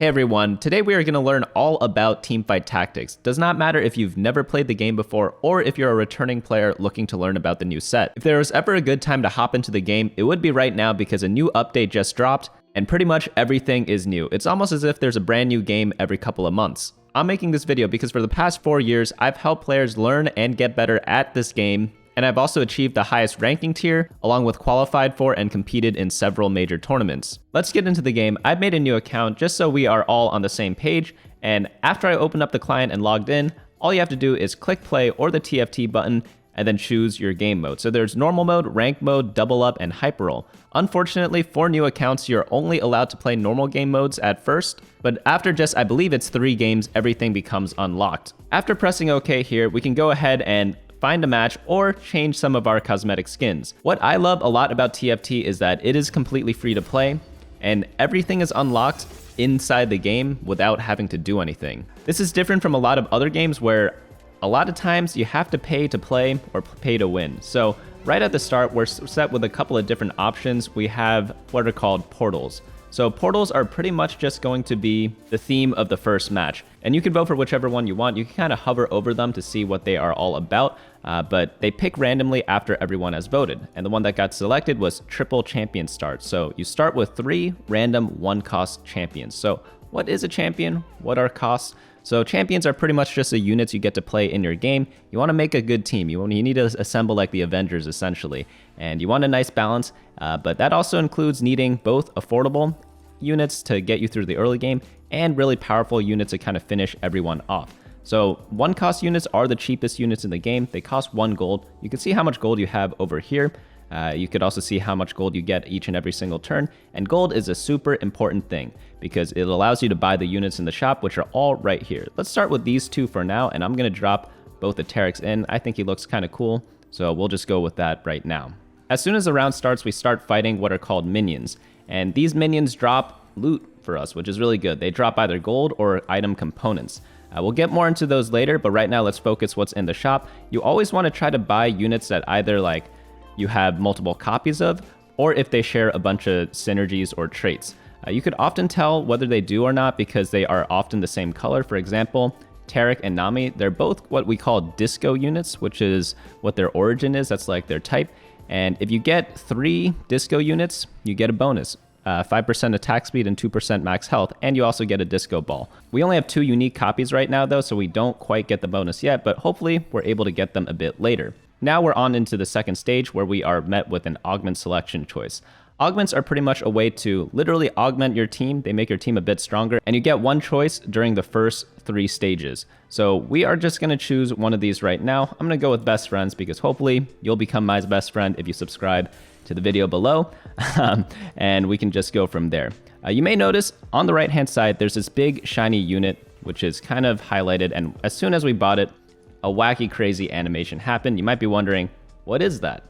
Hey everyone, today we are going to learn all about Teamfight tactics. Does not matter if you've never played the game before or if you're a returning player looking to learn about the new set. If there was ever a good time to hop into the game, it would be right now because a new update just dropped and pretty much everything is new. It's almost as if there's a brand new game every couple of months. I'm making this video because for the past 4 years, I've helped players learn and get better at this game, and I've also achieved the highest ranking tier, along with qualified for and competed in several major tournaments. Let's get into the game. I've made a new account just so we are all on the same page, and after I opened up the client and logged in, all you have to do is click play or the TFT button, and then choose your game mode. So there's normal mode, rank mode, double up, and hyper roll. Unfortunately, for new accounts, you're only allowed to play normal game modes at first, but after just, I believe it's 3 games, everything becomes unlocked. After pressing OK here, we can go ahead and find a match or change some of our cosmetic skins. What I love a lot about TFT is that it is completely free to play, and everything is unlocked inside the game without having to do anything. This is different from a lot of other games where a lot of times you have to pay to play or pay to win. So right at the start, we're set with a couple of different options. We have what are called portals. So portals are pretty much just going to be the theme of the first match. And you can vote for whichever one you want. You can kind of hover over them to see what they are all about, but they pick randomly after everyone has voted. And the one that got selected was triple champion start. So you start with 3 random 1-cost champions. So what is a champion? What are costs? So champions are pretty much just the units you get to play in your game. You want to make a good team. You need to assemble like the Avengers essentially. And you want a nice balance, but that also includes needing both affordable units to get you through the early game and really powerful units to kind of finish everyone off. So 1-cost units are the cheapest units in the game. They cost 1 gold. You can see how much gold you have over here. You could also see how much gold you get each and every single turn. And gold is a super important thing because it allows you to buy the units in the shop, which are all right here. Let's start with these 2 for now, and I'm going to drop both the Terex in. I think he looks kind of cool, so we'll just go with that right now. As soon as the round starts, we start fighting what are called minions. And these minions drop loot for us, which is really good. They drop either gold or item components. We'll get more into those later, but right now let's focus what's in the shop. You always want to try to buy units that either like you have multiple copies of, or if they share a bunch of synergies or traits. You could often tell whether they do or not because they are often the same color. For example, Tarek and Nami, they're both what we call disco units, which is what their origin is. That's like their type. And if you get 3 disco units, you get a bonus. 5% attack speed and 2% max health, and you also get a disco ball. We only have 2 unique copies right now though, so we don't quite get the bonus yet, but hopefully we're able to get them a bit later. Now we're on into the second stage where we are met with an augment selection choice. Augments are pretty much a way to literally augment your team. They make your team a bit stronger, and you get 1 choice during the first 3 stages. So we are just going to choose one of these right now. I'm going to go with best friends because hopefully you'll become my best friend if you subscribe to the video below, and we can just go from there. You may notice on the right hand side there's this big shiny unit which is kind of highlighted, and as soon as we bought it, a wacky crazy animation happened. You might be wondering, what is that?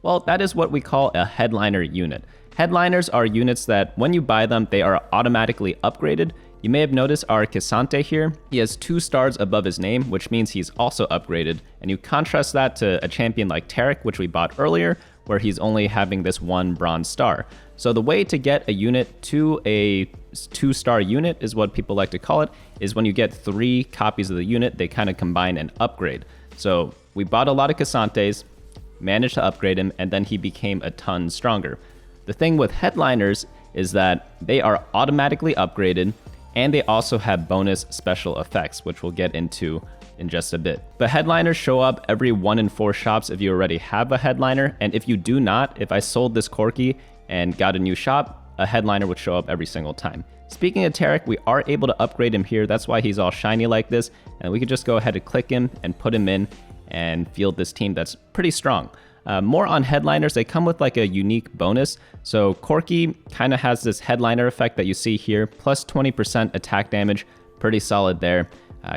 Well, that is what we call a headliner unit. Headliners are units that when you buy them, they are automatically upgraded. You may have noticed our Cassante here. He has 2 stars above his name, which means he's also upgraded. And you contrast that to a champion like Tarek, which we bought earlier, where he's only having this 1 bronze star. So the way to get a unit to a 2-star unit is what people like to call it, is when you get 3 copies of the unit, they kind of combine and upgrade. So we bought a lot of Cassantes, managed to upgrade him, and then he became a ton stronger. The thing with headliners is that they are automatically upgraded, and they also have bonus special effects, which we'll get into in just a bit. But headliners show up every 1 in 4 shops if you already have a headliner, and if you do not, if I sold this Corki and got a new shop, a headliner would show up every single time. Speaking of Tarek, we are able to upgrade him here. That's why he's all shiny like this, and we could just go ahead and click him and put him in and field this team that's pretty strong. More on headliners, they come with like a unique bonus. So Corki kind of has this headliner effect that you see here, plus 20% attack damage, pretty solid there.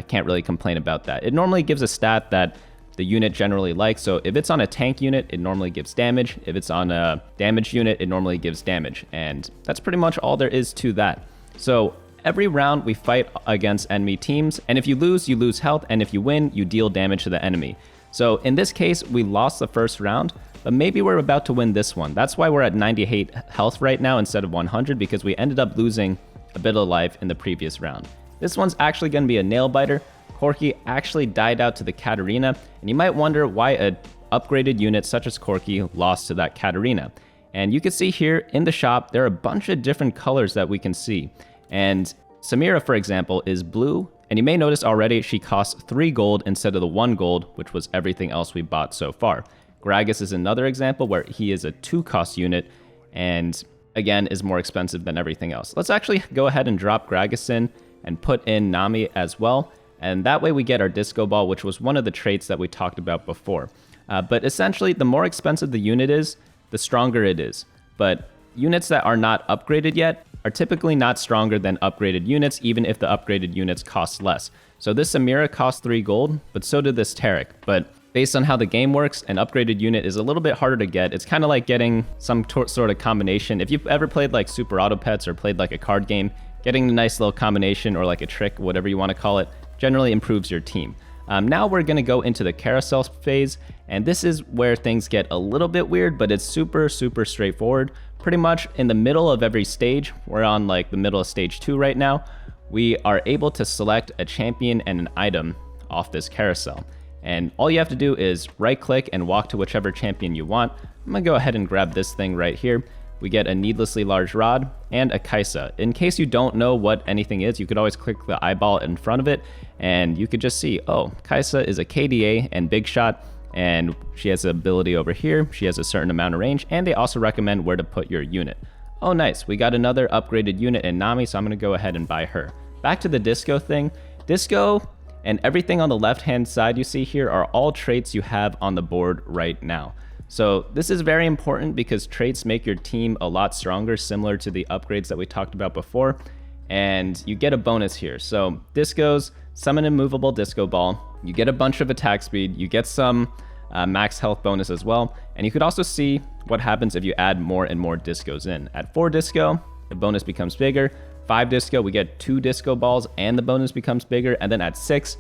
Can't really complain about that. It normally gives a stat that the unit generally likes. So if it's on a tank unit, it normally gives damage. If it's on a damage unit, it normally gives damage. And that's pretty much all there is to that. So every round we fight against enemy teams, and if you lose health, and if you win, you deal damage to the enemy. So in this case, we lost the first round, but maybe we're about to win this one. That's why we're at 98 health right now instead of 100, because we ended up losing a bit of life in the previous round. This one's actually going to be a nail biter. Corky actually died out to the Katarina, and you might wonder why a upgraded unit such as Corky lost to that Katarina. And you can see here in the shop, there are a bunch of different colors that we can see. And Samira, for example, is blue, and you may notice already she costs 3 gold instead of the 1 gold, which was everything else we bought so far. Gragas is another example where he is a 2-cost unit, and again, is more expensive than everything else. Let's actually go ahead and drop Gragas in and put in Nami as well, and that way we get our Disco Ball, which was one of the traits that we talked about before. But essentially, the more expensive the unit is, the stronger it is. But units that are not upgraded yet are typically not stronger than upgraded units, even if the upgraded units cost less. So this Samira cost 3 gold, but so did this Tarek. But based on how the game works, an upgraded unit is a little bit harder to get. It's kind of like getting some sort of combination. If you've ever played like Super Auto Pets or played like a card game, getting a nice little combination or like a trick, whatever you want to call it, generally improves your team. Now we're going to go into the carousel phase, and this is where things get a little bit weird, but it's super straightforward. Pretty much in the middle of every stage, we're on like the middle of stage 2 right now, we are able to select a champion and an item off this carousel. And all you have to do is right click and walk to whichever champion you want. I'm going to go ahead and grab this thing right here. We get a needlessly large rod and a Kaisa. In case you don't know what anything is, you could always click the eyeball in front of it and you could just see, oh, Kaisa is a KDA and big shot, and she has an ability over here. She has a certain amount of range, and they also recommend where to put your unit. Oh, nice. We got another upgraded unit in Nami, so I'm going to go ahead and buy her. Back to the Disco thing. Disco and everything on the left-hand side you see here are all traits you have on the board right now. So this is very important because traits make your team a lot stronger, similar to the upgrades that we talked about before. And you get a bonus here. So Discos, summon immovable Disco Ball. You get a bunch of attack speed. You get some max health bonus as well. And you could also see what happens if you add more and more Discos in. At 4 Disco, the bonus becomes bigger. 5 Disco, we get 2 Disco Balls and the bonus becomes bigger. And then at 6,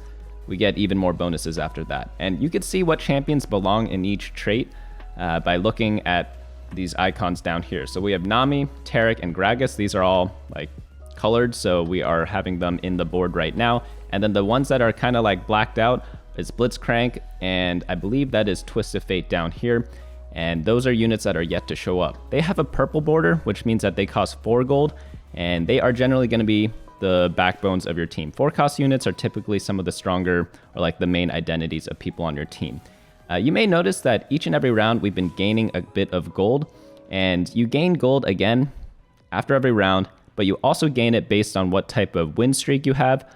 we get even more bonuses after that. And you can see what champions belong in each trait by looking at these icons down here. So we have Nami, Tarek, and Gragas. These are all like colored, so we are having them in the board right now. And then the ones that are kind of like blacked out is Blitzcrank, and I believe that is Twist of Fate down here. And those are units that are yet to show up. They have a purple border, which means that they cost 4 gold, and they are generally going to be the backbones of your team. 4-cost units are typically some of the stronger or like the main identities of people on your team. You may notice that each and every round we've been gaining a bit of gold, and you gain gold again after every round, but you also gain it based on what type of win streak you have,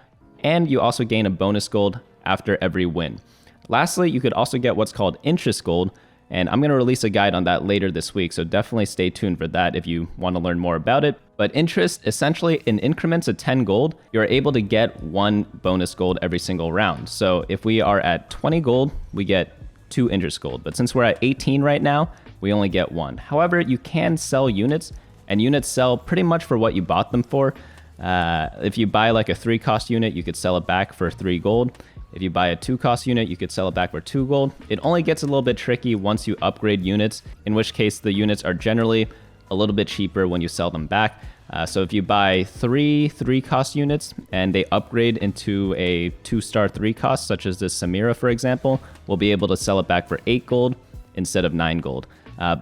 and you also gain a bonus gold after every win. Lastly, you could also get what's called interest gold, and I'm going to release a guide on that later this week, so definitely stay tuned for that if you want to learn more about it. But interest, essentially in increments of 10 gold, you're able to get 1 bonus gold every single round. So if we are at 20 gold, we get 2 interest gold. But since we're at 18 right now, we only get 1. However, you can sell units, and units sell pretty much for what you bought them for. If you buy like a 3-cost unit, you could sell it back for 3 gold. If you buy a 2-cost unit, you could sell it back for 2 gold. It only gets a little bit tricky once you upgrade units, in which case the units are generally a little bit cheaper when you sell them back. So if you buy 3-cost units and they upgrade into a 2-star 3-cost, such as this Samira, for example, we'll be able to sell it back for 8 gold instead of 9 gold.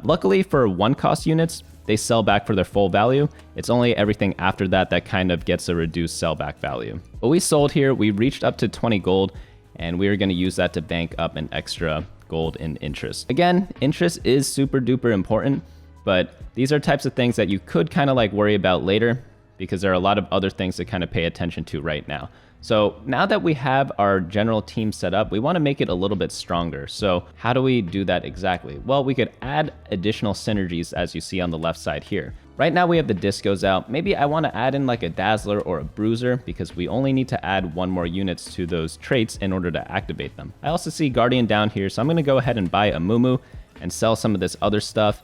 Luckily for 1-cost units, they sell back for their full value. It's only everything after that that kind of gets a reduced sellback value. But we sold here, we reached up to 20 gold, and we are going to use that to bank up an extra gold in interest. Again, interest is super duper important, but these are types of things that you could kind of like worry about later because there are a lot of other things to kind of pay attention to right now. So now that we have our general team set up, we want to make it a little bit stronger. So how do we do that exactly? Well, we could add additional synergies as you see on the left side here. Right now we have the Discos out. Maybe I want to add in like a Dazzler or a Bruiser because we only need to add 1 more units to those traits in order to activate them. I also see Guardian down here, so I'm going to go ahead and buy a Mumu and sell some of this other stuff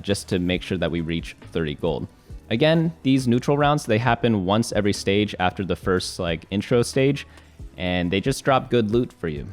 just to make sure that we reach 30 gold. Again, these neutral rounds, they happen once every stage after the first like intro stage, and they just drop good loot for you,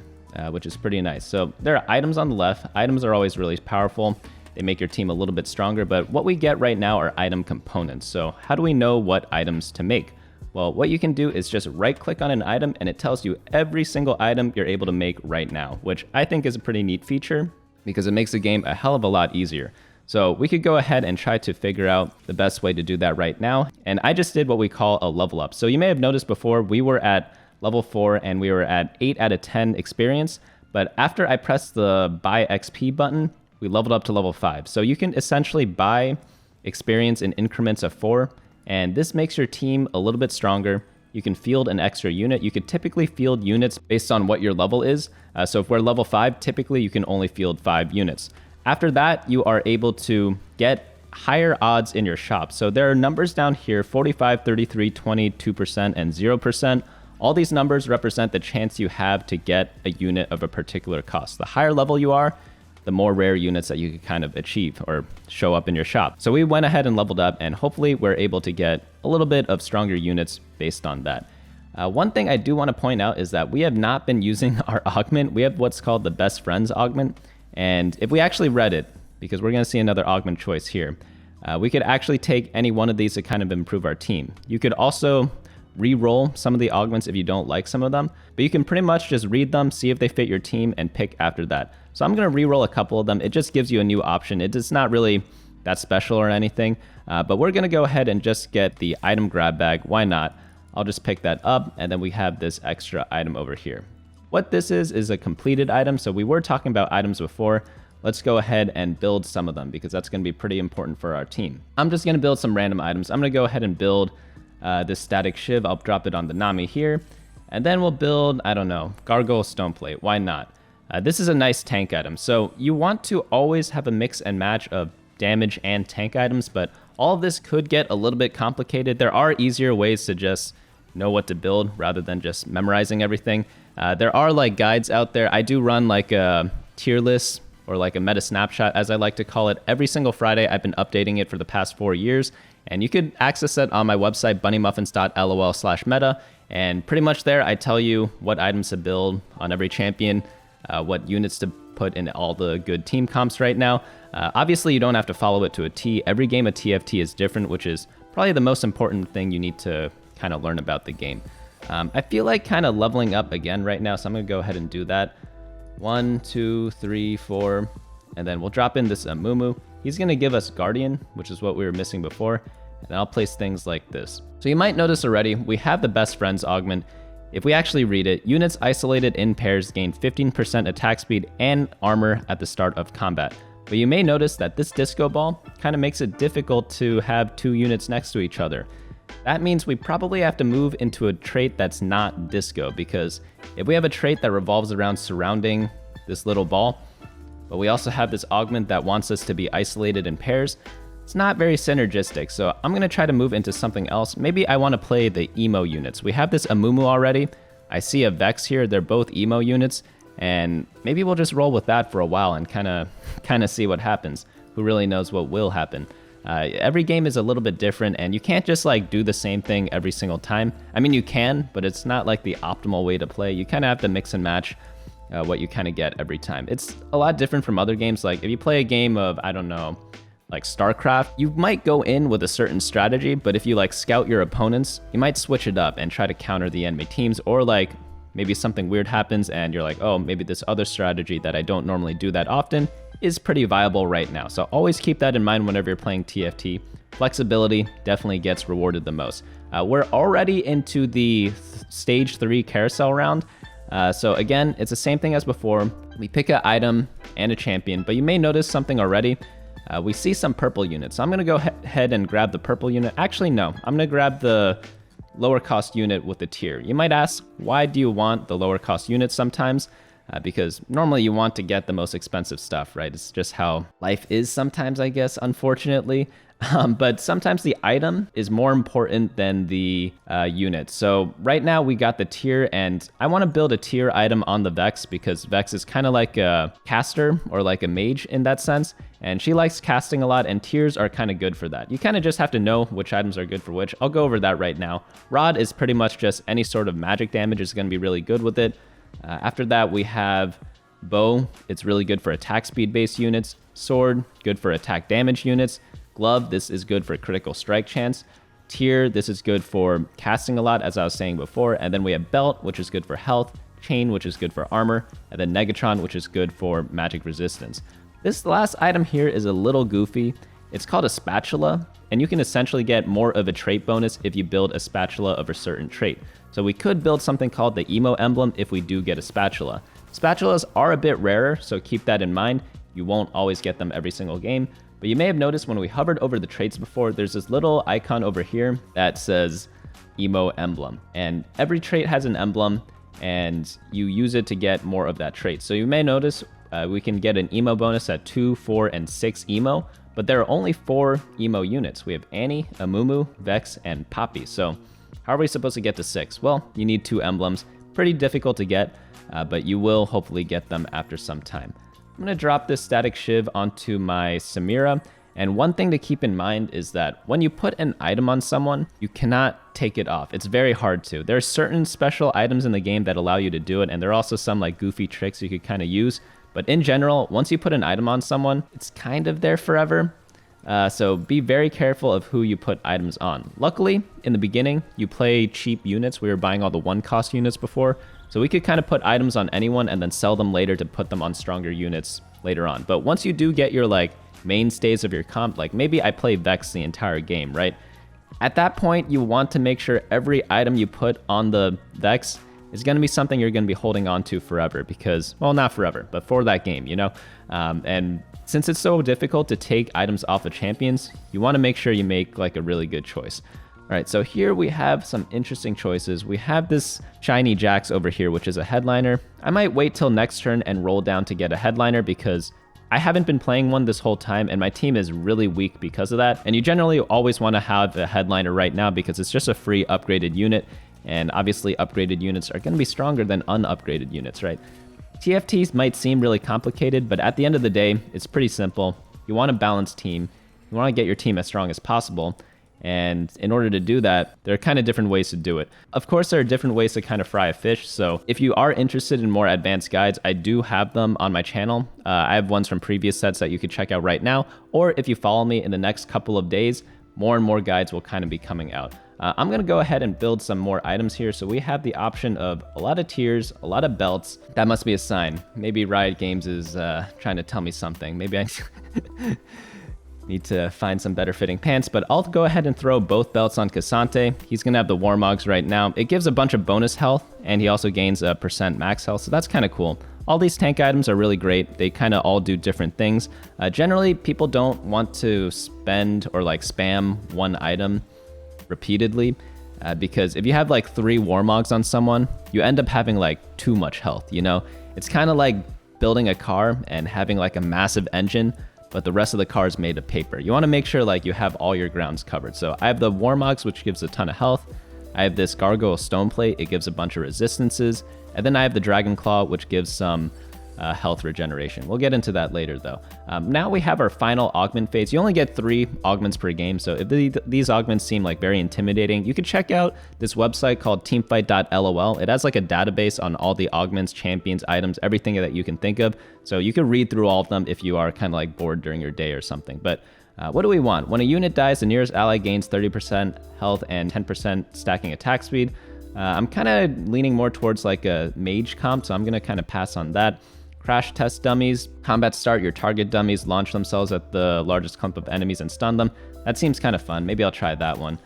which is pretty nice. So there are items on the left. Items are always really powerful. They make your team a little bit stronger, but what we get right now are item components. So how do we know what items to make? Well, what you can do is just right click on an item and it tells you every single item you're able to make right now, which I think is a pretty neat feature because it makes the game a hell of a lot easier. So we could go ahead and try to figure out the best way to do that right now. And I just did what we call a level up. So you may have noticed before we were at level 4 and we were at 8 out of 10 experience. But after I pressed the buy XP button, we leveled up to level 5. So you can essentially buy experience in increments of 4, and this makes your team a little bit stronger. You can field an extra unit. You could typically field units based on what your level is. So if we're level 5, typically you can only field 5 units. After that, you are able to get higher odds in your shop. So there are numbers down here, 45, 33, 20, 2%, and 0%. All these numbers represent the chance you have to get a unit of a particular cost. The higher level you are, the more rare units that you can kind of achieve or show up in your shop. So we went ahead and leveled up, and hopefully we're able to get a little bit of stronger units based on that. One thing I do want to point out is that we have not been using our augment. We have what's called the best friends augment. And if we actually read it, because we're going to see another augment choice here, we could actually take any one of these to kind of improve our team. You could also re-roll some of the augments if you don't like some of them, but you can pretty much just read them, see if they fit your team, and pick after that. So I'm going to re-roll a couple of them. It just gives you a new option. It is not really that special or anything, but we're going to go ahead and just get the item grab bag. Why not? I'll just pick that up, and then we have this extra item over here. What this is a completed item. So we were talking about items before. Let's go ahead and build some of them because that's going to be pretty important for our team. I'm just going to build some random items. I'm going to go ahead and build this static shiv. I'll drop it on the Nami here. And then we'll build, I don't know, gargoyle stone plate. Why not? This is a nice tank item. So you want to always have a mix and match of damage and tank items, but all of this could get a little bit complicated. There are easier ways to just know what to build rather than just memorizing everything. There are like guides out there. I do run like a tier list or like a meta snapshot, as I like to call it. Every single Friday, I've been updating it for the past 4 years. And you could access it on my website, bunnymuffins.lol/meta. And pretty much there, I tell you what items to build on every champion, what units to put in all the good team comps right now. Obviously, you don't have to follow it to a T. Every game of TFT is different, which is probably the most important thing you need to kind of learn about the game. I feel like kind of leveling up again right now, so I'm going to go ahead and do that. 1, 2, 3, 4, and then we'll drop in this Mumu. He's going to give us Guardian, which is what we were missing before, and I'll place things like this. So you might notice already, we have the best friends augment. If we actually read it, units isolated in pairs gain 15% attack speed and armor at the start of combat. But you may notice that this disco ball kind of makes it difficult to have 2 units next to each other. That means we probably have to move into a trait that's not disco, because if we have a trait that revolves around surrounding this little ball, but we also have this augment that wants us to be isolated in pairs, it's not very synergistic. So I'm going to try to move into something else. Maybe I want to play the emo units. We have this Amumu already. I see a Vex here. They're both emo units, and maybe we'll just roll with that for a while and kind of see what happens. Who really knows what will happen? Every game is a little bit different, and you can't just like do the same thing every single time. I mean, you can, but it's not like the optimal way to play. You kind of have to mix and match what you kind of get every time. It's a lot different from other games. Like if you play a game of, I don't know, like StarCraft, you might go in with a certain strategy, but if you like scout your opponents, you might switch it up and try to counter the enemy teams, or like maybe something weird happens and you're like, oh, maybe this other strategy that I don't normally do that often is pretty viable right now. So always keep that in mind whenever you're playing TFT. Flexibility definitely gets rewarded the most. We're already into the stage 3 carousel round. So again, it's the same thing as before. We pick an item and a champion, but you may notice something already. We see some purple units. So I'm going to go ahead and grab the purple unit. Actually, no, I'm going to grab the lower cost unit with the tier. You might ask, why do you want the lower cost unit sometimes? Because normally you want to get the most expensive stuff, right? It's just how life is sometimes, I guess, unfortunately. But sometimes the item is more important than the unit. So right now we got the tier, and I want to build a tier item on the Vex because Vex is kind of like a caster or like a mage in that sense. And she likes casting a lot, and tiers are kind of good for that. You kind of just have to know which items are good for which. I'll go over that right now. Rod is pretty much just any sort of magic damage is going to be really good with it. After that, we have Bow, it's really good for attack speed based units. Sword, good for attack damage units. Glove, this is good for critical strike chance. Tear, this is good for casting a lot, as I was saying before. And then we have Belt, which is good for health. Chain, which is good for armor. And then Negatron, which is good for magic resistance. This last item here is a little goofy. It's called a spatula, and you can essentially get more of a trait bonus if you build a spatula of a certain trait. So we could build something called the emo emblem if we do get a spatula. Spatulas are a bit rarer, so keep that in mind. You won't always get them every single game, but you may have noticed when we hovered over the traits before, there's this little icon over here that says emo emblem, and every trait has an emblem, and you use it to get more of that trait. So you may notice we can get an emo bonus at 2, 4, and 6 emo, but there are only 4 emo units. We have Annie, Amumu, Vex, and Poppy. So how are we supposed to get to 6? Well, you need 2 emblems. Pretty difficult to get, but you will hopefully get them after some time. I'm going to drop this static shiv onto my Samira. And one thing to keep in mind is that when you put an item on someone, you cannot take it off. It's very hard to. There are certain special items in the game that allow you to do it, and there are also some like goofy tricks you could kind of use. But in general, once you put an item on someone, it's kind of there forever. So be very careful of who you put items on. Luckily, in the beginning, you play cheap units. We were buying all the 1-cost units before. So we could kind of put items on anyone and then sell them later to put them on stronger units later on. But once you do get your like mainstays of your comp, like maybe I play Vex the entire game, right? At that point, you want to make sure every item you put on the Vex is going to be something you're going to be holding on to forever because, well, not forever, but for that game, you know? And since it's so difficult to take items off of champions, you want to make sure you make like a really good choice. All right, so here we have some interesting choices. We have this shiny Jax over here, which is a headliner. I might wait till next turn and roll down to get a headliner because I haven't been playing one this whole time and my team is really weak because of that. And you generally always want to have a headliner right now because it's just a free upgraded unit. And obviously upgraded units are going to be stronger than unupgraded units, right? TFTs might seem really complicated, but at the end of the day, it's pretty simple. You want a balanced team. You want to get your team as strong as possible. And in order to do that, there are kind of different ways to do it. Of course, there are different ways to kind of fry a fish. So if you are interested in more advanced guides, I do have them on my channel. I have ones from previous sets that you could check out right now. Or if you follow me in the next couple of days, more and more guides will kind of be coming out. I'm going to go ahead and build some more items here. So we have the option of a lot of tiers, a lot of belts. That must be a sign. Maybe Riot Games is trying to tell me something. Maybe I need to find some better fitting pants, but I'll go ahead and throw both belts on Cassante. He's going to have the Warmogs right now. It gives a bunch of bonus health, and he also gains a % max health, so that's kind of cool. All these tank items are really great. They kind of all do different things. Generally, people don't want to spend or like spam one item repeatedly, because if you have like 3 Warmogs on someone, you end up having like too much health, you know? It's kind of like building a car and having like a massive engine, but the rest of the car is made of paper. You want to make sure like you have all your grounds covered. So I have the Warmogs, which gives a ton of health. I have this Gargoyle Stoneplate. It gives a bunch of resistances. And then I have the Dragon Claw, which gives some health regeneration. We'll get into that later though. Now we have our final augment phase. You only get 3 augments per game. So if these augments seem like very intimidating, you could check out this website called teamfight.lol. It has like a database on all the augments, champions, items, everything that you can think of. So you can read through all of them if you are kind of like bored during your day or something. But what do we want? When a unit dies, the nearest ally gains 30% health and 10% stacking attack speed. I'm kind of leaning more towards like a mage comp, so I'm going to kind of pass on that. Crash test dummies. Combat start, your target dummies launch themselves at the largest clump of enemies and stun them. That seems kind of fun. Maybe I'll try that one.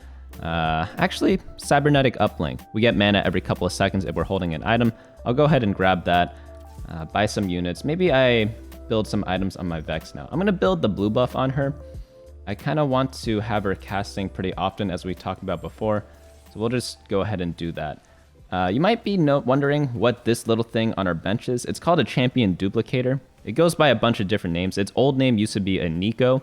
Actually, cybernetic uplink. We get mana every couple of seconds if we're holding an item. I'll go ahead and grab that. Buy some units. Maybe I build some items on my Vex now. I'm going to build the blue buff on her. I kind of want to have her casting pretty often, as we talked about before. So we'll just go ahead and do that. You might be wondering what this little thing on our bench is. It's called a champion duplicator. It goes by a bunch of different names. Its old name used to be a Nico.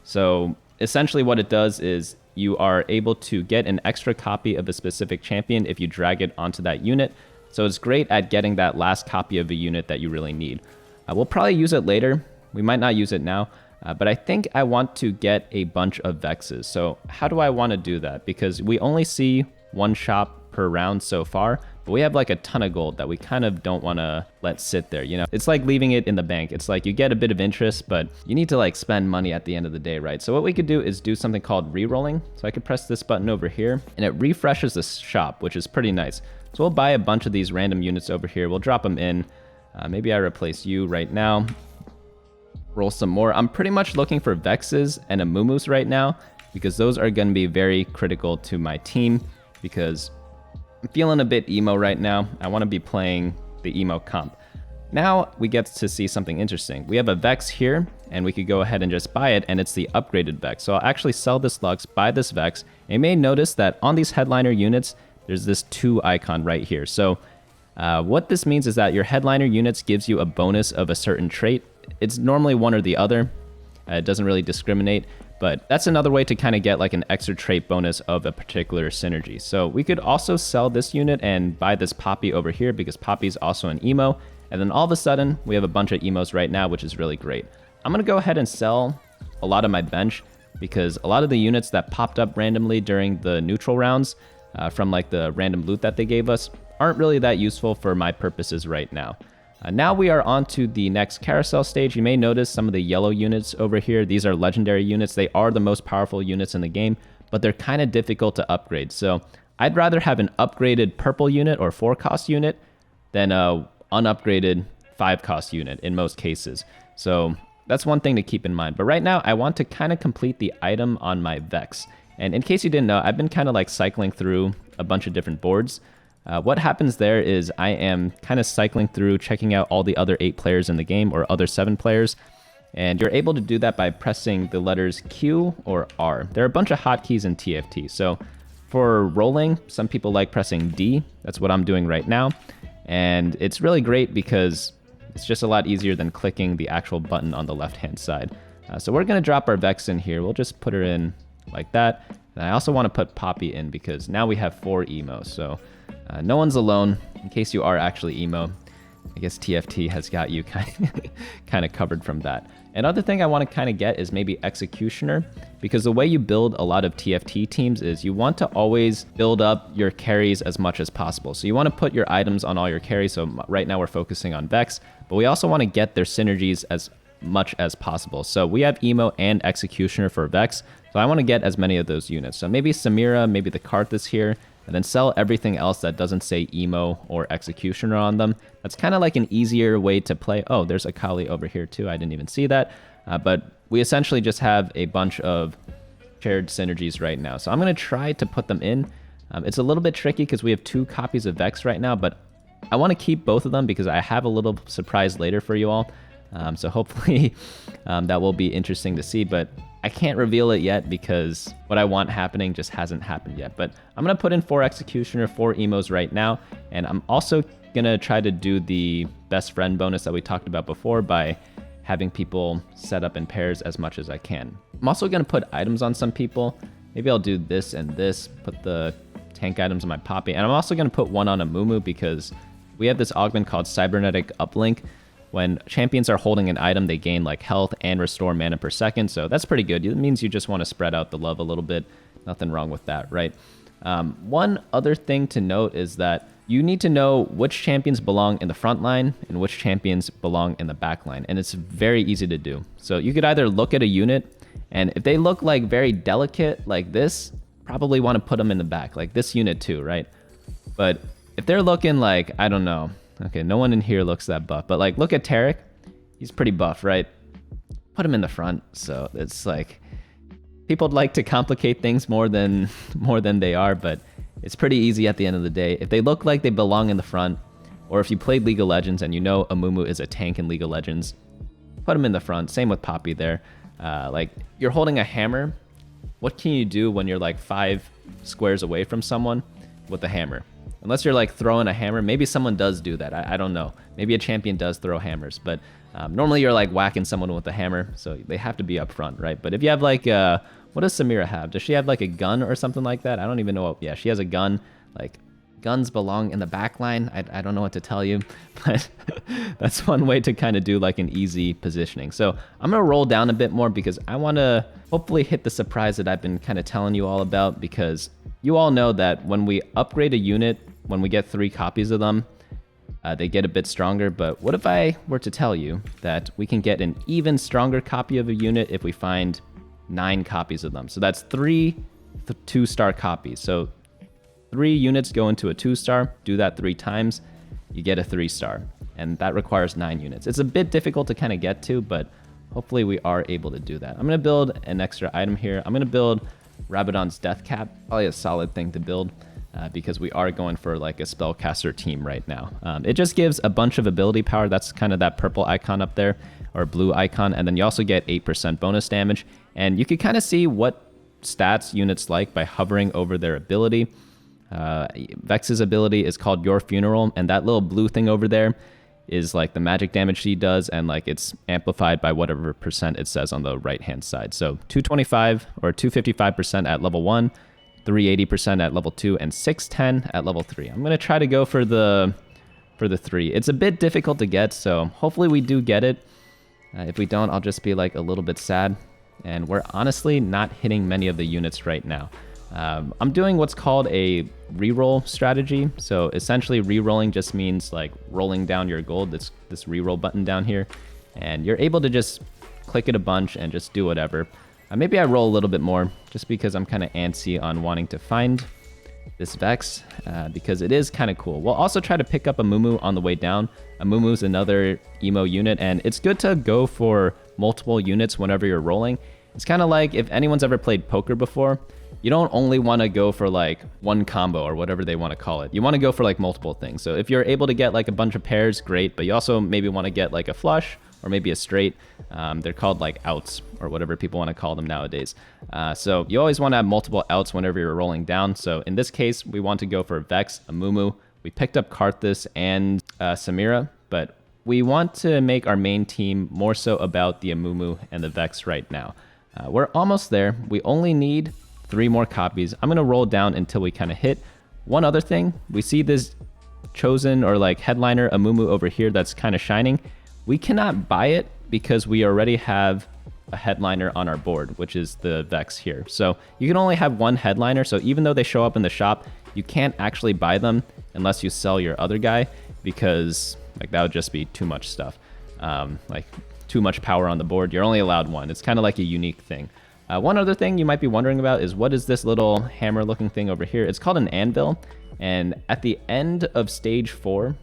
So essentially what it does is you are able to get an extra copy of a specific champion if you drag it onto that unit. So it's great at getting that last copy of a unit that you really need. We'll probably use it later. We might not use it now. But I think I want to get a bunch of Vexes. So how do I want to do that? Because we only see one shop per round so far, but we have like a ton of gold that we kind of don't want to let sit there, you know? It's like leaving it in the bank. It's like you get a bit of interest, but you need to like spend money at the end of the day, right? So what we could do is do something called rerolling. So I could press this button over here and it refreshes the shop, which is pretty nice. So we'll buy a bunch of these random units over here. We'll drop them in. Maybe I replace you right now. Roll some more. I'm pretty much looking for Vexes and Amumus right now because those are going to be very critical to my team because I'm feeling a bit emo right now. I want to be playing the emo comp. Now we get to see something interesting. We have a Vex here and we could go ahead and just buy it and it's the upgraded Vex. So I'll actually sell this Lux, buy this Vex. And you may notice that on these headliner units, there's this 2 icon right here. So what this means is that your headliner units gives you a bonus of a certain trait. It's normally one or the other. It doesn't really discriminate, but that's another way to kind of get like an extra trait bonus of a particular synergy. So we could also sell this unit and buy this Poppy over here because Poppy's also an emo. And then all of a sudden we have a bunch of emos right now, which is really great. I'm going to go ahead and sell a lot of my bench because a lot of the units that popped up randomly during the neutral rounds from like the random loot that they gave us aren't really that useful for my purposes right now. Now we are on to the next carousel stage. You may notice some of the yellow units over here. These are legendary units. They are the most powerful units in the game, but they're kind of difficult to upgrade. So I'd rather have an upgraded purple unit or 4-cost unit than a unupgraded 5-cost unit in most cases. So that's one thing to keep in mind. But right now I want to kind of complete the item on my Vex. And in case you didn't know, I've been kind of like cycling through a bunch of different boards. What happens there is I am kind of cycling through, checking out all the other 8 players in the game or other 7 players. And you're able to do that by pressing the letters Q or R. There are a bunch of hotkeys in TFT. So for rolling, some people like pressing D. That's what I'm doing right now. And it's really great because it's just a lot easier than clicking the actual button on the left-hand side. So we're going to drop our Vex in here. We'll just put her in like that. And I also want to put Poppy in because now we have 4 emos. So no one's alone in case you are actually emo. I guess TFT has got you kind of covered from that. Another thing I want to kind of get is maybe Executioner, because the way you build a lot of TFT teams is you want to always build up your carries as much as possible. So you want to put your items on all your carries. So right now we're focusing on Vex, but we also want to get their synergies as much as possible. So we have Emo and Executioner for Vex. So I want to get as many of those units. So maybe Samira, maybe the Karthus here, and then sell everything else that doesn't say Emo or Executioner on them. That's kind of like an easier way to play. Oh, there's a Kali over here too. I didn't even see that. But we essentially just have a bunch of shared synergies right now. So I'm going to try to put them in. It's a little bit tricky because we have 2 copies of Vex right now, but I want to keep both of them because I have a little surprise later for you all. So hopefully that will be interesting to see, but I can't reveal it yet because what I want happening just hasn't happened yet. But I'm going to put in 4 Executioner, 4 Emos right now. And I'm also going to try to do the best friend bonus that we talked about before by having people set up in pairs as much as I can. I'm also going to put items on some people. Maybe I'll do this and this, put the tank items on my Poppy. And I'm also going to put one on a Mumu because we have this augment called Cybernetic Uplink. When champions are holding an item, they gain like health and restore mana per second. So that's pretty good. It means you just want to spread out the love a little bit. Nothing wrong with that, right? One other thing to note is that you need to know which champions belong in the front line and which champions belong in the back line. And it's very easy to do. So you could either look at a unit, and if they look like very delicate like this, probably want to put them in the back, like this unit too, right? But if they're looking like, I don't know, okay, no one in here looks that buff, but like look at Tarek. He's pretty buff, right? Put him in the front. So it's like people like to complicate things more than they are, but it's pretty easy at the end of the day. If they look like they belong in the front, or if you played League of Legends and you know Amumu is a tank in League of Legends, put him in the front. Same with Poppy there. Like you're holding a hammer. What can you do when you're like 5 squares away from someone with a hammer? Unless you're like throwing a hammer, maybe someone does do that. I don't know. Maybe a champion does throw hammers, but normally you're like whacking someone with a hammer, so they have to be up front, right? But if you have like, what does Samira have? Does she have like a gun or something like that? I don't even know. Yeah, she has a gun. Like guns belong in the back line. I don't know what to tell you, but that's one way to kind of do like an easy positioning. So I'm going to roll down a bit more because I want to hopefully hit the surprise that I've been kind of telling you all about, because you all know that when we upgrade a unit, when we get 3 copies of them, they get a bit stronger. But what if I were to tell you that we can get an even stronger copy of a unit if we find 9 copies of them? So that's 3 2-star copies. So 3 units go into a 2-star, do that 3 times, you get a 3-star. And that requires 9 units. It's a bit difficult to kind of get to, but hopefully we are able to do that. I'm going to build an extra item here. I'm going to build Rabadon's Death Cap. Probably a solid thing to build because we are going for like a spellcaster team right now. It just gives a bunch of ability power. That's kind of that purple icon up there, or blue icon. And then you also get 8% bonus damage. And you can kind of see what stats units like by hovering over their ability. Vex's ability is called Your Funeral, and that little blue thing over there is like the magic damage she does, and like it's amplified by whatever percent it says on the right hand side. So 225 or 255% at level 1, 380% at level 2, and 610 at level 3. I'm gonna try to go for the 3. It's a bit difficult to get, so hopefully we do get it. If we don't, I'll just be like a little bit sad. And we're honestly not hitting many of the units right now. I'm doing what's called a reroll strategy. So essentially rerolling just means like rolling down your gold, this reroll button down here. And you're able to just click it a bunch and just do whatever. Maybe I roll a little bit more just because I'm kind of antsy on wanting to find this Vex because it is kind of cool. We'll also try to pick up a Mumu on the way down. A Mumu is another emo unit, and it's good to go for multiple units whenever you're rolling. It's kind of like if anyone's ever played poker before, you don't only want to go for like one combo or whatever they want to call it. You want to go for like multiple things. So if you're able to get like a bunch of pairs, great, but you also maybe want to get like a flush or maybe a straight. They're called like outs or whatever people want to call them nowadays. So you always want to have multiple outs whenever you're rolling down. So in this case, we want to go for Vex, a Mumu. We picked up Karthus and Samira, but we want to make our main team more so about the Amumu and the Vex right now. We're almost there. We only need 3 more copies. I'm going to roll down until we kind of hit. One other thing, we see this chosen or like headliner Amumu over here that's kind of shining. We cannot buy it because we already have a headliner on our board, which is the Vex here. So you can only have one headliner. So even though they show up in the shop, you can't actually buy them unless you sell your other guy, because like that would just be too much stuff. Like too much power on the board. You're only allowed one. It's kind of like a unique thing. One other thing you might be wondering about is what is this little hammer looking thing over here? It's called an anvil. And at the end of stage 4,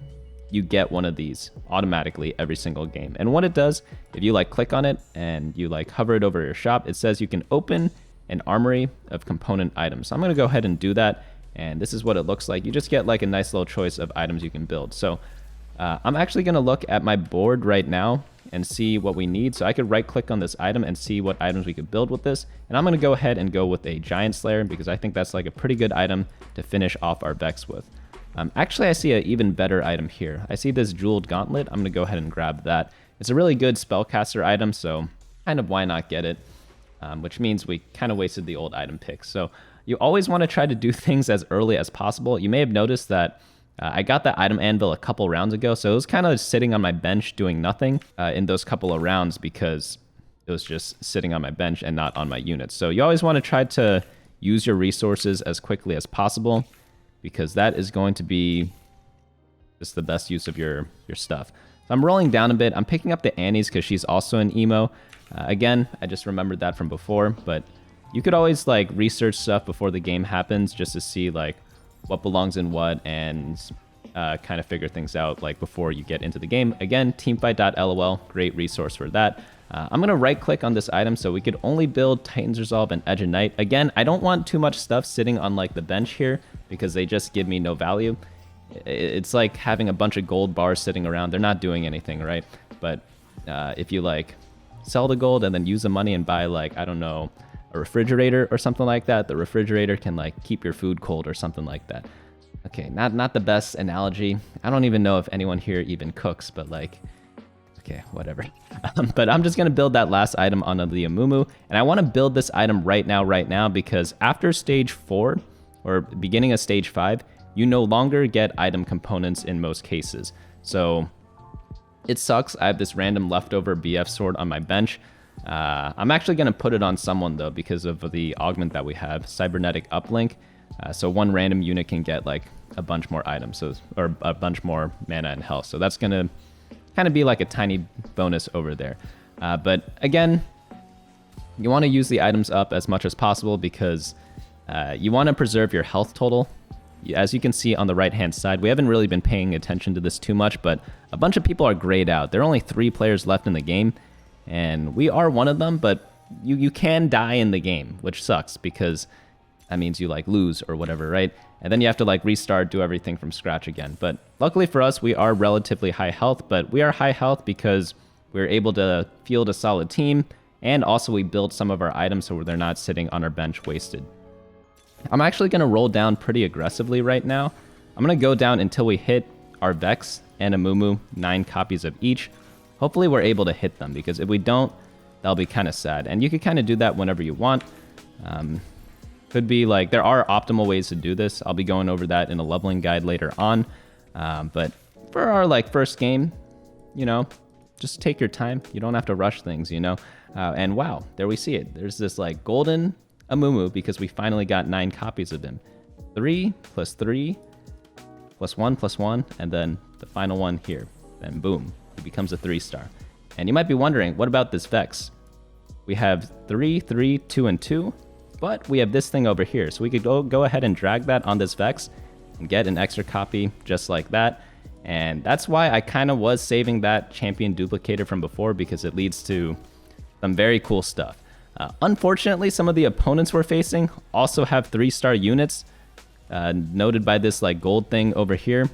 you get one of these automatically every single game. And what it does, if you like click on it and you like hover it over your shop, it says you can open an armory of component items. So I'm going to go ahead and do that. And this is what it looks like. You just get like a nice little choice of items you can build. So I'm actually going to look at my board right now and see what we need. So I could right click on this item and see what items we could build with this. And I'm going to go ahead and go with a Giant Slayer because I think that's like a pretty good item to finish off our Vex with. Actually, I see an even better item here. I see this Jeweled Gauntlet. I'm going to go ahead and grab that. It's a really good spellcaster item, so kind of why not get it? Which means we kind of wasted the old item pick. So you always want to try to do things as early as possible. You may have noticed that I got that item anvil a couple rounds ago, so it was kind of sitting on my bench doing nothing in those couple of rounds because it was just sitting on my bench and not on my units. So you always want to try to use your resources as quickly as possible, because that is going to be just the best use of your stuff. So I'm rolling down a bit. I'm picking up the Annie's because she's also an emo. Again, I just remembered that from before, but you could always like research stuff before the game happens just to see like what belongs in what and kind of figure things out like before you get into the game. Again, teamfight.lol, great resource for that. I'm going to right click on this item so we could only build Titan's Resolve and Edge of Night. Again, I don't want too much stuff sitting on like the bench here because they just give me no value. It's like having a bunch of gold bars sitting around. They're not doing anything, right? But if you like sell the gold and then use the money and buy like, I don't know, a refrigerator or something like that, the refrigerator can like keep your food cold or something like that. Okay, not the best analogy. I don't even know if anyone here even cooks, but like, okay, whatever. But I'm just gonna build that last item on the Amumu, and I want to build this item right now because after stage 4 or beginning of stage 5, you no longer get item components in most cases. So it sucks. I have this random leftover BF sword on my bench. I'm actually going to put it on someone though because of the augment that we have, cybernetic uplink. So one random unit can get like a bunch more items, or a bunch more mana and health. So that's going to kind of be like a tiny bonus over there. But again, you want to use the items up as much as possible because you want to preserve your health total. As you can see on the right-hand side, we haven't really been paying attention to this too much, but a bunch of people are grayed out. There are only 3 players left in the game, and we are one of them, but you can die in the game, which sucks because that means you like lose or whatever, right? And then you have to like restart, do everything from scratch again. But luckily for us, we are relatively high health, but we are high health because we're able to field a solid team, and also we build some of our items so they're not sitting on our bench wasted. I'm actually going to roll down pretty aggressively right now. I'm going to go down until we hit our Vex and a Mumu, 9 copies of each. Hopefully we're able to hit them, because if we don't, that'll be kind of sad. And you can kind of do that whenever you want. Could be like, there are optimal ways to do this. I'll be going over that in a leveling guide later on. But for our like first game, you know, just take your time. You don't have to rush things, you know. And wow, there we see it. There's this like golden Amumu because we finally got 9 copies of him. 3 plus 3 plus 1 plus 1, and then the final one here. Then boom, he becomes a 3-star. And you might be wondering, what about this Vex? We have 3, 3, 2, and 2, but we have this thing over here. So we could go ahead and drag that on this Vex and get an extra copy just like that. And that's why I kind of was saving that champion duplicator from before, because it leads to some very cool stuff. Unfortunately, some of the opponents we're facing also have 3-star units, noted by this like gold thing over here,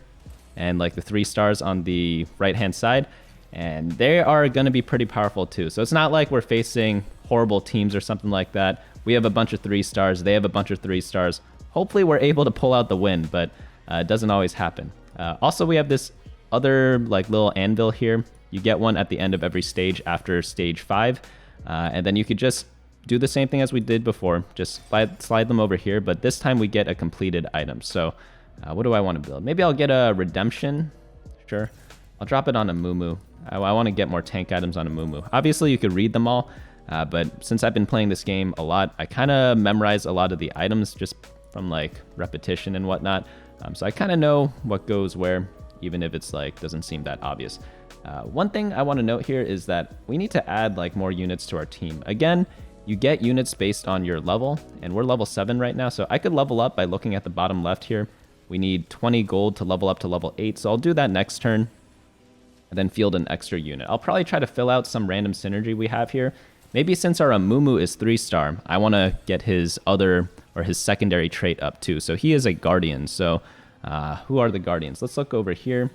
and like the 3 stars on the right-hand side, and they are going to be pretty powerful too. So it's not like we're facing horrible teams or something like that. We have a bunch of 3 stars, they have a bunch of 3 stars. Hopefully we're able to pull out the win, but it doesn't always happen. Also, we have this other like little anvil here. You get one at the end of every stage after stage 5, and then you could just do the same thing as we did before, just slide them over here, but this time we get a completed item. So what do I want to build? Maybe I'll get a redemption. Sure, I'll drop it on a Mumu. I want to get more tank items on a Mumu. Obviously you could read them all, but since I've been playing this game a lot, I kind of memorize a lot of the items just from like repetition and whatnot. So I kind of know what goes where, even if it's like doesn't seem that obvious. One thing I want to note here is that we need to add like more units to our team. Again, you get units based on your level, and we're level 7 right now, so I could level up by looking at the bottom left here. We need 20 gold to level up to level 8, so I'll do that next turn, and then field an extra unit. I'll probably try to fill out some random synergy we have here. Maybe since our Amumu is 3-star, I want to get his other, or his secondary trait up too. So he is a Guardian, so who are the Guardians? Let's look over here.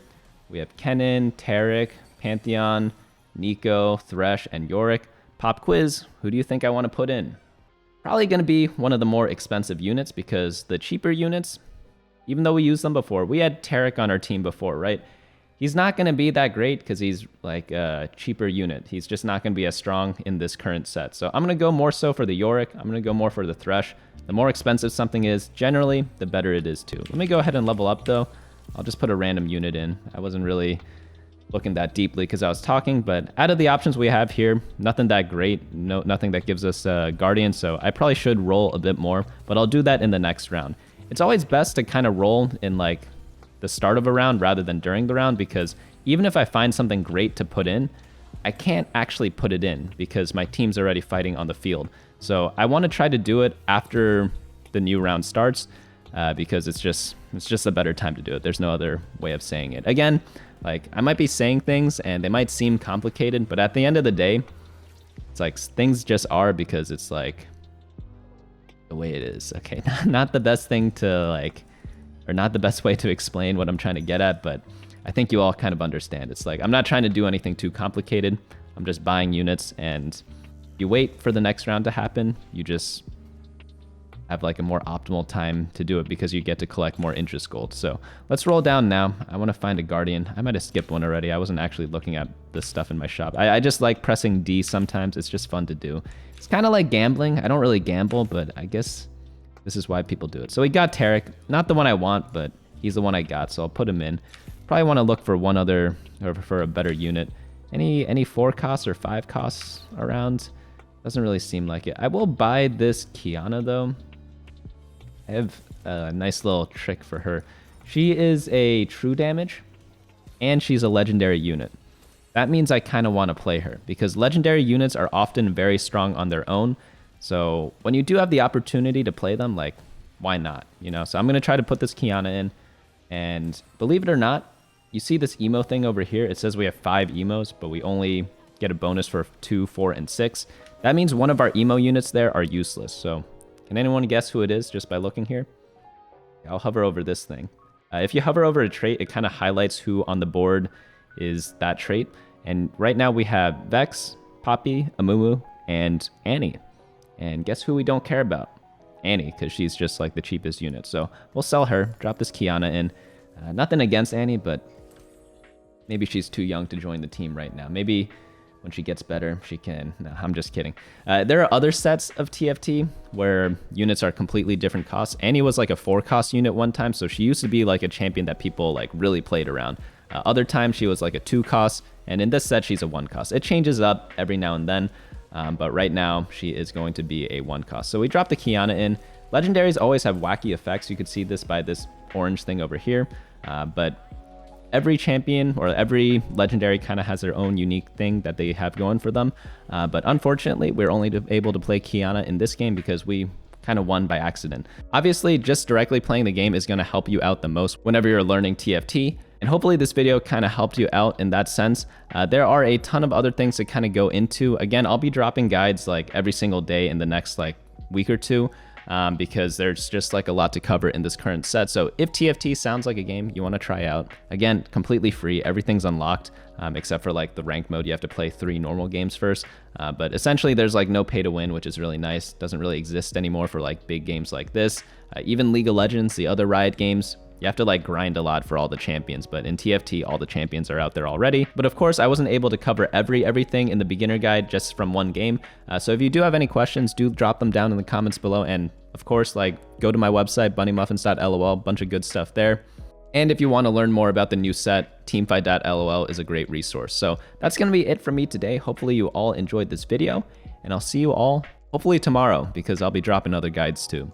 We have Kennen, Tarek, Pantheon, Nico, Thresh, and Yorick. Pop quiz, who do you think I want to put in? Probably going to be one of the more expensive units, because the cheaper units, even though we used them before, we had Tarek on our team before, right? He's not going to be that great because he's like a cheaper unit. He's just not going to be as strong in this current set. So I'm going to go more so for the Yorick. I'm going to go more for the Thresh. The more expensive something is, generally, the better it is too. Let me go ahead and level up though. I'll just put a random unit in. I wasn't really looking that deeply because I was talking, but out of the options we have here, nothing that great, nothing that gives us a Guardian, so I probably should roll a bit more, but I'll do that in the next round. It's always best to kind of roll in like the start of a round rather than during the round, because even if I find something great to put in, I can't actually put it in because my team's already fighting on the field. So I want to try to do it after the new round starts, because it's just a better time to do it. There's no other way of saying it. Again, like, I might be saying things and they might seem complicated, but at the end of the day, it's like things just are, because it's like the way it is. Okay, not the best thing to like, or not the best way to explain what I'm trying to get at, but I think you all kind of understand. It's like, I'm not trying to do anything too complicated. I'm just buying units, and you wait for the next round to happen. You just have like a more optimal time to do it because you get to collect more interest gold. So let's roll down now. I want to find a Guardian. I might have skipped one already. I wasn't actually looking at this stuff in my shop. I just like pressing D sometimes. It's just fun to do. It's kind of like gambling. I don't really gamble, but I guess this is why people do it. So we got Tarek. Not the one I want, but he's the one I got, so I'll put him in. Probably want to look for one other, or for a better unit. Any 4 costs or 5 costs around? Doesn't really seem like it. I will buy this Kiana though. I have a nice little trick for her. She is a true damage, and she's a legendary unit. That means I kind of want to play her, because legendary units are often very strong on their own. So when you do have the opportunity to play them, like, why not? You know, so I'm going to try to put this Kiana in. And believe it or not, you see this emo thing over here? It says we have 5 emos, but we only get a bonus for 2, 4, and 6. That means one of our emo units there are useless. So can anyone guess who it is just by looking here? I'll hover over this thing. If you hover over a trait, it kind of highlights who on the board is that trait. And right now we have Vex, Poppy, Amumu, and Annie. And guess who we don't care about? Annie, because she's just like the cheapest unit. So we'll sell her, drop this Kiana in. Nothing against Annie, but maybe she's too young to join the team right now. Maybe when she gets better, she can. No, I'm just kidding. There are other sets of TFT where units are completely different costs. Annie was like a 4-cost unit one time, so she used to be like a champion that people like really played around. Other times she was like a 2-cost, and in this set she's a 1-cost. It changes up every now and then, but right now she is going to be a 1-cost. So we drop the Kiana in. Legendaries always have wacky effects. You could see this by this orange thing over here, but every champion or every legendary kind of has their own unique thing that they have going for them. But unfortunately, we're only able to play Kiana in this game because we kind of won by accident. Obviously, just directly playing the game is going to help you out the most whenever you're learning TFT. And hopefully this video kind of helped you out in that sense. There are a ton of other things to kind of go into. Again, I'll be dropping guides like every single day in the next like week or two. Because there's just like a lot to cover in this current set. So if TFT sounds like a game you want to try out, again, completely free, everything's unlocked, except for like the rank mode. You have to play 3 normal games first, but essentially there's like no pay to win, which is really nice. Doesn't really exist anymore for like big games like this. Even League of Legends, the other Riot games, you have to like grind a lot for all the champions, but in TFT, all the champions are out there already. But of course, I wasn't able to cover everything in the beginner guide just from one game. So if you do have any questions, do drop them down in the comments below. And of course, like go to my website, bunnymuffins.lol, bunch of good stuff there. And if you want to learn more about the new set, teamfight.lol is a great resource. So that's going to be it for me today. Hopefully you all enjoyed this video, and I'll see you all hopefully tomorrow, because I'll be dropping other guides too.